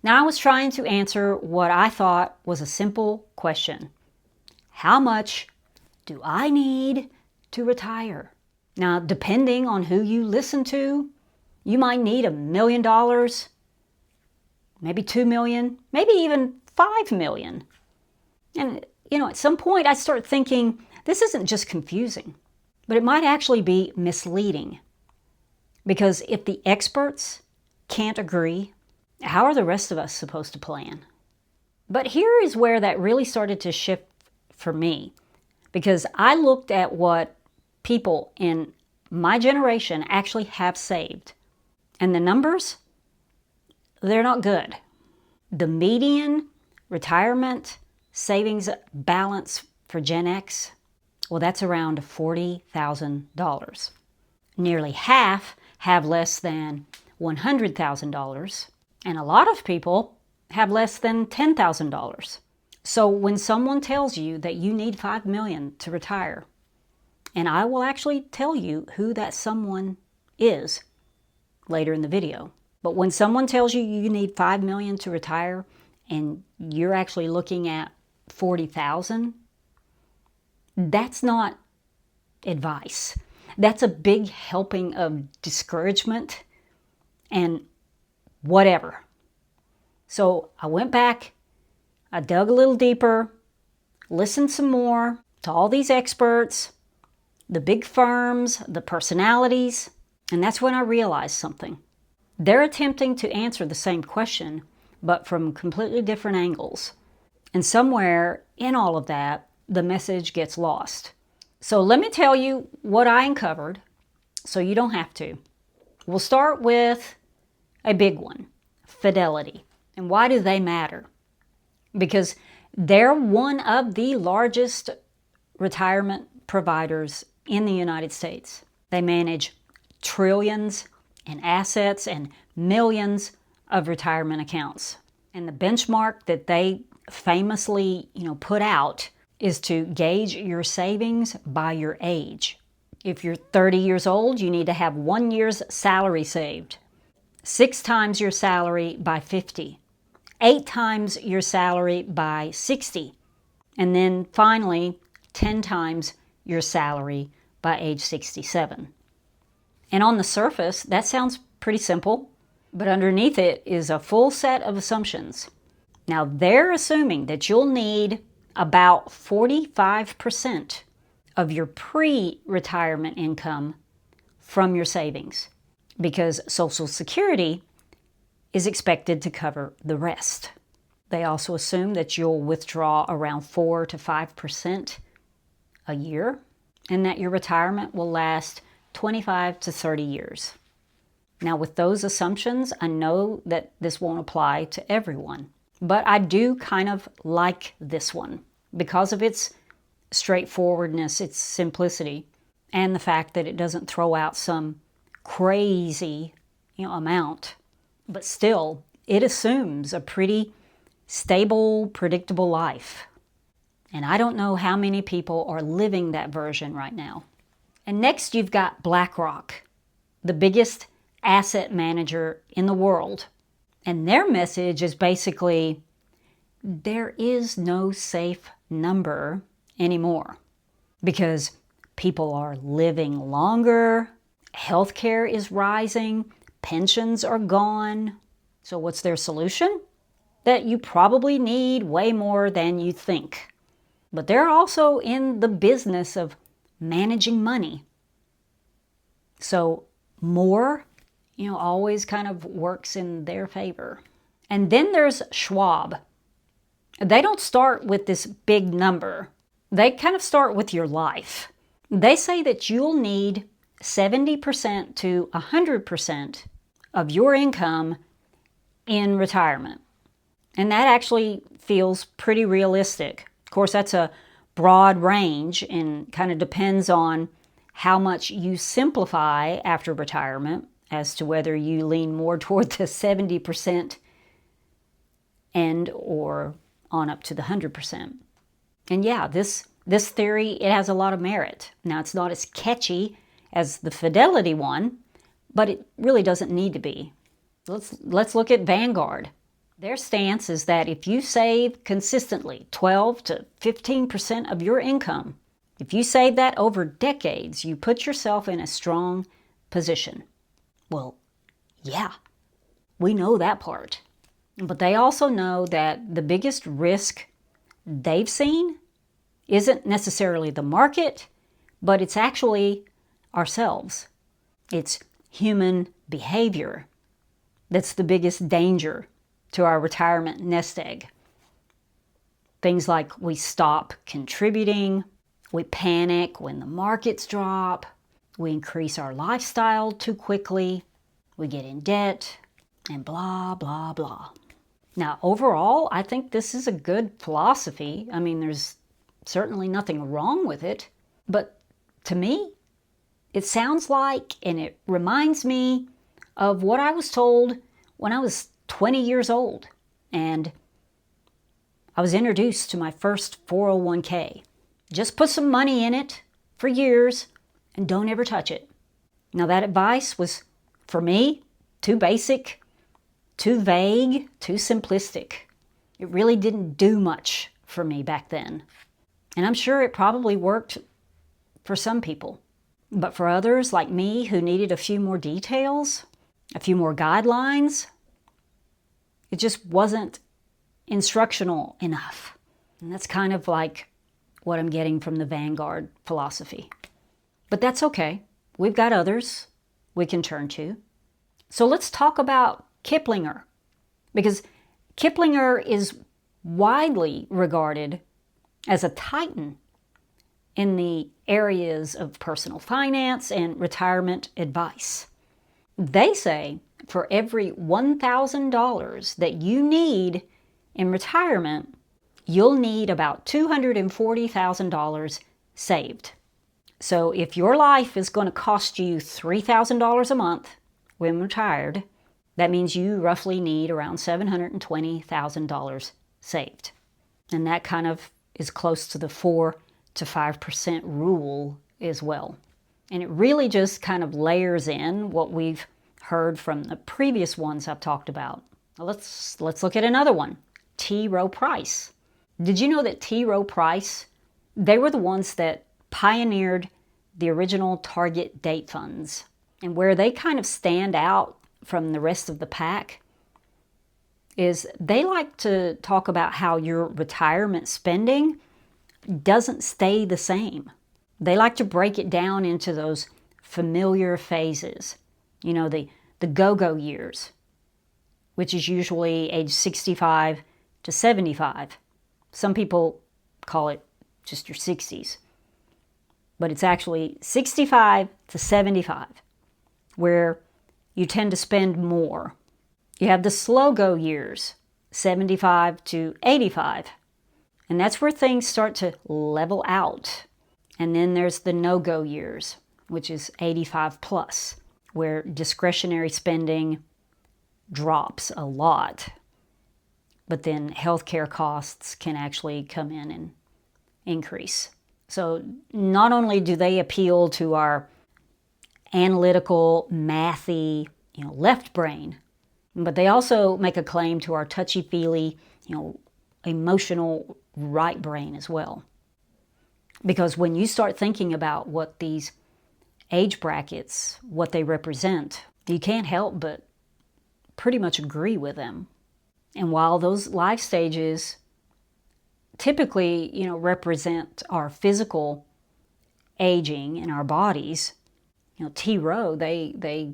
Now, I was trying to answer what I thought was a simple question. How much do I need to retire? Now, depending on who you listen to, you might need $1 million, maybe 2 million, maybe even 5 million. And, at some point I start thinking, this isn't just confusing, but it might actually be misleading. Because if the experts can't agree, how are the rest of us supposed to plan? But here is where that really started to shift for me, because I looked at what people in my generation actually have saved. And the numbers, they're not good. The median retirement savings balance for Gen X, well, that's around $40,000. Nearly half have less than $100,000, and a lot of people have less than $10,000. So when someone tells you that you need $5 million to retire, and I will actually tell you who that someone is later in the video, but when someone tells you you need $5 million to retire and you're actually looking at $40,000, that's not advice. That's a big helping of discouragement and whatever. So I went back, I dug a little deeper, listened some more to all these experts, the big firms, the personalities, and that's when I realized something. They're attempting to answer the same question, but from completely different angles. And somewhere in all of that, the message gets lost. So let me tell you what I uncovered, so you don't have to. We'll start with a big one, Fidelity. And why do they matter? Because they're one of the largest retirement providers in the United States. They manage trillions in assets and millions of retirement accounts. And the benchmark that they famously, put out is to gauge your savings by your age. If you're 30 years old, you need to have 1 year's salary saved. 6 times your salary by 50. 8 times your salary by 60. And then finally, 10 times your salary by age 67. And on the surface, that sounds pretty simple, but underneath it is a full set of assumptions. Now, they're assuming that you'll need about 45% of your pre-retirement income from your savings, because Social Security is expected to cover the rest. They also assume that you'll withdraw around 4 to 5% a year, and that your retirement will last 25 to 30 years. Now, with those assumptions, I know that this won't apply to everyone, but I do kind of like this one because of its straightforwardness, its simplicity, and the fact that it doesn't throw out some crazy, amount. But still, it assumes a pretty stable, predictable life. And I don't know how many people are living that version right now. And next, you've got BlackRock, the biggest asset manager in the world. And their message is basically, there is no safe number anymore because people are living longer, healthcare is rising, pensions are gone. So what's their solution? That you probably need way more than you think. But they're also in the business of managing money. So more, always kind of works in their favor. And then there's Schwab. They don't start with this big number. They kind of start with your life. They say that you'll need 70% to 100% of your income in retirement. And that actually feels pretty realistic. Of course, that's a broad range and kind of depends on how much you simplify after retirement as to whether you lean more toward the 70% end or on up to the 100%. And yeah, this theory, it has a lot of merit. Now, it's not as catchy as the Fidelity one, but it really doesn't need to be. Let's look at Vanguard. Their stance is that if you save consistently 12 to 15% of your income, if you save that over decades, you put yourself in a strong position. Well, yeah, we know that part. But they also know that the biggest risk they've seen isn't necessarily the market, but it's actually ourselves. It's human behavior that's the biggest danger to our retirement nest egg. Things like we stop contributing, we panic when the markets drop, we increase our lifestyle too quickly, we get in debt, and blah, blah, blah. Now, overall, I think this is a good philosophy. I mean, there's certainly nothing wrong with it, but to me, it sounds like, and it reminds me of what I was told when I was 20 years old, and I was introduced to my first 401k. Just put some money in it for years and don't ever touch it. Now that advice was, for me, too basic, too vague, too simplistic. It really didn't do much for me back then. And I'm sure it probably worked for some people. But for others like me who needed a few more details, a few more guidelines, it just wasn't instructional enough. And that's kind of like what I'm getting from the Vanguard philosophy. But that's okay. We've got others we can turn to. So let's talk about Kiplinger, because Kiplinger is widely regarded as a titan in the areas of personal finance and retirement advice. They say for every $1,000 that you need in retirement, you'll need about $240,000 saved. So if your life is going to cost you $3,000 a month when retired, that means you roughly need around $720,000 saved. And that kind of is close to the 4 to 5% rule as well. And it really just kind of layers in what we've heard from the previous ones I've talked about. Let's look at another one, Rowe Price. Did you know that Rowe Price, they were the ones that pioneered the original target date funds? And where they kind of stand out from the rest of the pack is they like to talk about how your retirement spending doesn't stay the same. They like to break it down into those familiar phases. You know, the go-go years, which is usually age 65 to 75. Some people call it just your 60s. But it's actually 65 to 75, where you tend to spend more. You have the slow-go years, 75 to 85. And that's where things start to level out. And then there's the no-go years, which is 85 plus, where discretionary spending drops a lot. But then healthcare costs can actually come in and increase. So not only do they appeal to our analytical, mathy, left brain, but they also make a claim to our touchy-feely, emotional right brain as well. Because when you start thinking about what these age brackets, what they represent, you can't help but pretty much agree with them. And while those life stages typically, represent our physical aging in our bodies, Rowe, they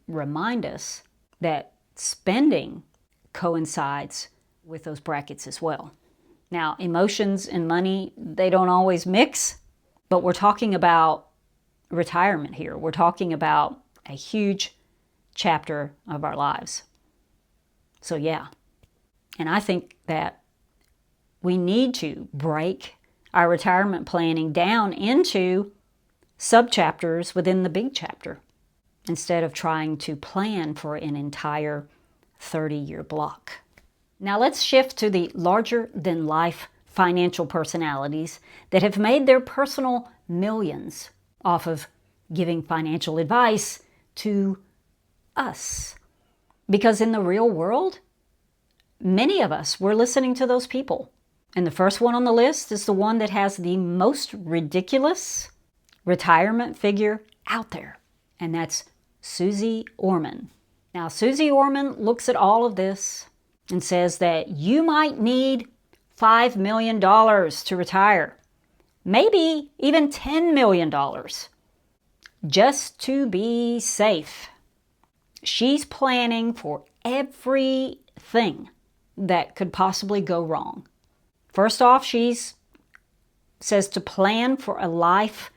remind us that spending coincides with those brackets as well. Now, emotions and money, they don't always mix, but we're talking about retirement here. We're talking about a huge chapter of our lives. So yeah, and I think that we need to break our retirement planning down into subchapters within the big chapter instead of trying to plan for an entire 30-year block. Now let's shift to the larger-than-life financial personalities that have made their personal millions off of giving financial advice to us. Because in the real world, many of us, we're listening to those people. And the first one on the list is the one that has the most ridiculous retirement figure out there. And that's Suze Orman. Now, Suze Orman looks at all of this and says that you might need $5 million to retire. Maybe even $10 million. Just to be safe. She's planning for everything that could possibly go wrong. First off, she says to plan for a life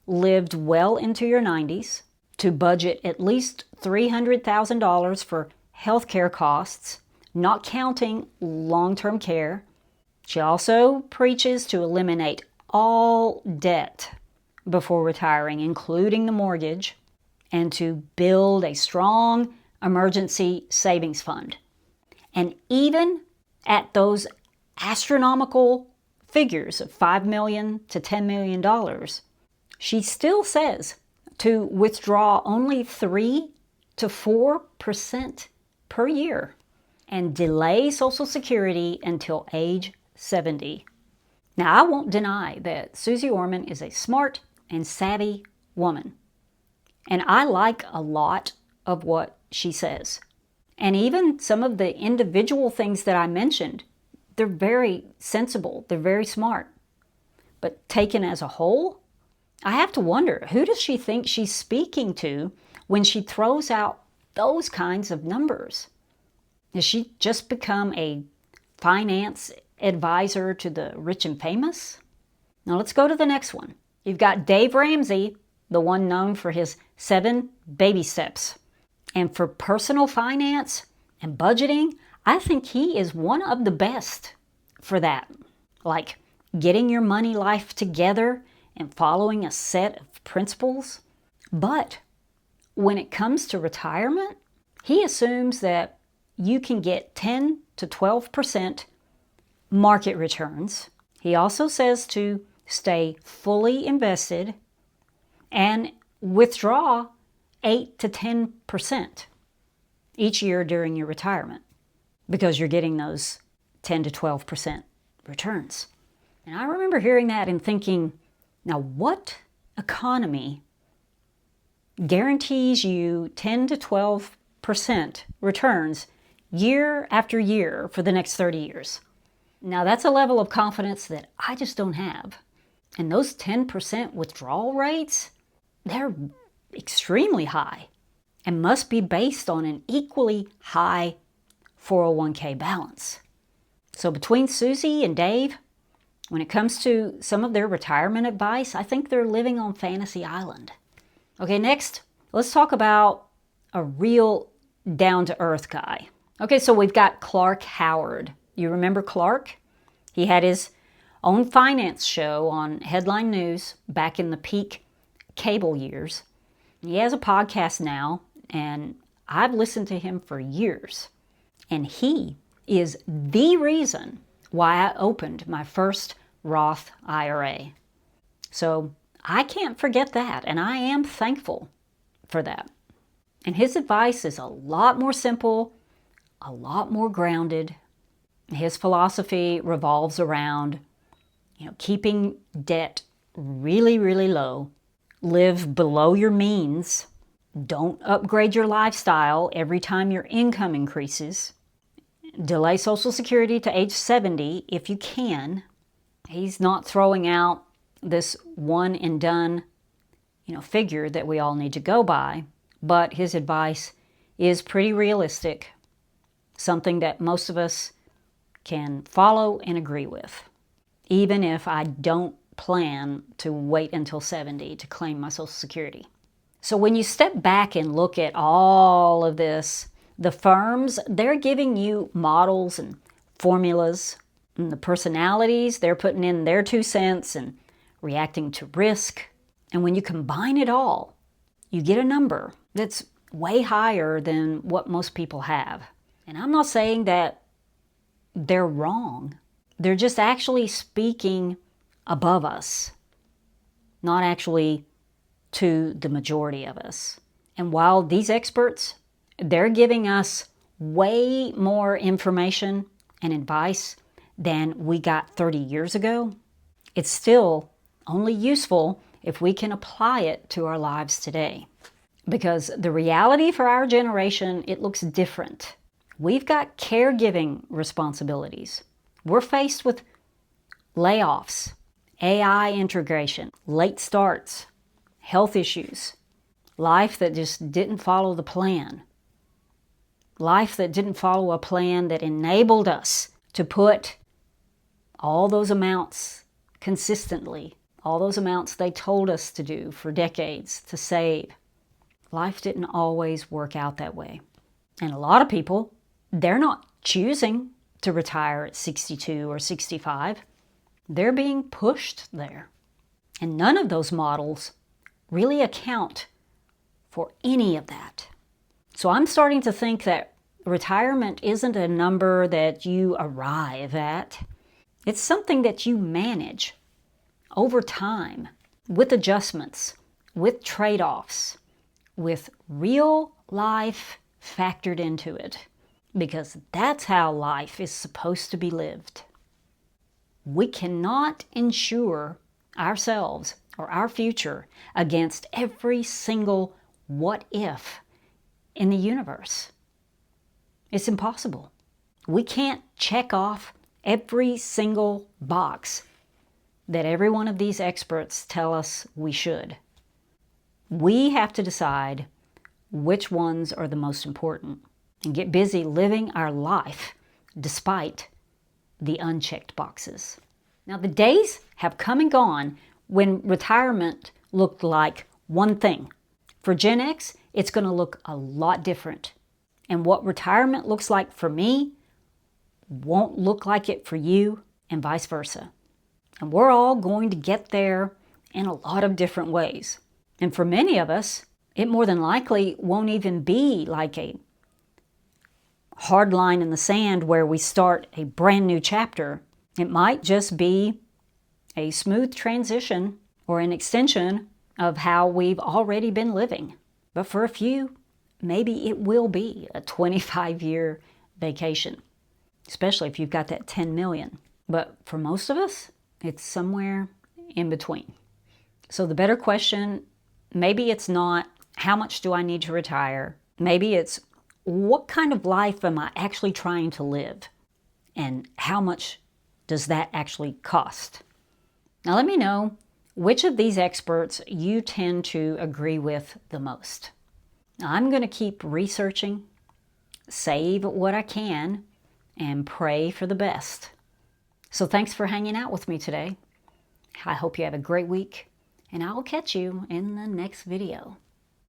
lived well into your 90s, to budget at least $300,000 for healthcare costs, not counting long-term care. She also preaches to eliminate all debt before retiring, including the mortgage, and to build a strong emergency savings fund. And even at those astronomical figures of $5 million to $10 million, she still says to withdraw only 3 to 4% per year and delay Social Security until age 70. Now, I won't deny that Suze Orman is a smart and savvy woman. And I like a lot of what she says. And even some of the individual things that I mentioned, they're very sensible, they're very smart. But taken as a whole, I have to wonder, who does she think she's speaking to when she throws out those kinds of numbers? Has she just become a finance advisor to the rich and famous? Now let's go to the next one. You've got Dave Ramsey, the one known for his 7 baby steps. And for personal finance and budgeting, I think he is one of the best for that. Like getting your money life together and following a set of principles. But when it comes to retirement, he assumes that you can get 10 to 12% market returns. He also says to stay fully invested and withdraw 8 to 10% each year during your retirement because you're getting those 10 to 12% returns. And I remember hearing that and thinking, now what economy guarantees you 10 to 12% returns year after year for the next 30 years? Now that's a level of confidence that I just don't have. And those 10% withdrawal rates, they're extremely high and must be based on an equally high 401k balance. So between Suze and Dave, when it comes to some of their retirement advice, I think they're living on Fantasy Island. Okay, next, let's talk about a real down-to-earth guy. Okay, so we've got Clark Howard. You remember Clark? He had his own finance show on Headline News back in the peak cable years. He has a podcast now, and I've listened to him for years. And he is the reason why I opened my first Roth IRA. So I can't forget that, and I am thankful for that. And his advice is a lot more simple, a lot more grounded. His philosophy revolves around, keeping debt really, really low, live below your means, don't upgrade your lifestyle every time your income increases, delay Social Security to age 70 if you can. He's not throwing out this one and done, figure that we all need to go by, but his advice is pretty realistic, something that most of us can follow and agree with, even if I don't plan to wait until 70 to claim my Social Security. So when you step back and look at all of this, the firms, they're giving you models and formulas, and the personalities, they're putting in their 2 cents and reacting to risk. And when you combine it all, you get a number that's way higher than what most people have. And I'm not saying that they're wrong. They're just actually speaking above us, not actually to the majority of us. And while these experts, they're giving us way more information and advice than we got 30 years ago, it's still only useful if we can apply it to our lives today. Because the reality for our generation, it looks different. We've got caregiving responsibilities. We're faced with layoffs, AI integration, late starts, health issues, life that just didn't follow the plan. Life that didn't follow a plan that enabled us to put all those amounts consistently, all those amounts they told us to do for decades to save. Life didn't always work out that way. And a lot of people, they're not choosing to retire at 62 or 65. They're being pushed there. And none of those models really account for any of that. So I'm starting to think that retirement isn't a number that you arrive at. It's something that you manage over time with adjustments, with trade-offs, with real life factored into it, because that's how life is supposed to be lived. We cannot insure ourselves or our future against every single what if in the universe. It's impossible. We can't check off every single box that every one of these experts tell us we should. We have to decide which ones are the most important and get busy living our life despite the unchecked boxes. Now, the days have come and gone when retirement looked like one thing. For Gen X, it's going to look a lot different. And what retirement looks like for me won't look like it for you, and vice versa. And we're all going to get there in a lot of different ways. And for many of us, it more than likely won't even be like a hard line in the sand where we start a brand new chapter. It might just be a smooth transition or an extension of how we've already been living. But for a few, maybe it will be a 25-year vacation, especially if you've got that 10 million. But for most of us, it's somewhere in between. So the better question, maybe it's not how much do I need to retire? Maybe it's what kind of life am I actually trying to live? And how much does that actually cost? Now let me know which of these experts you tend to agree with the most. Now, I'm going to keep researching, save what I can, and pray for the best. So thanks for hanging out with me today. I hope you have a great week, and I'll catch you in the next video.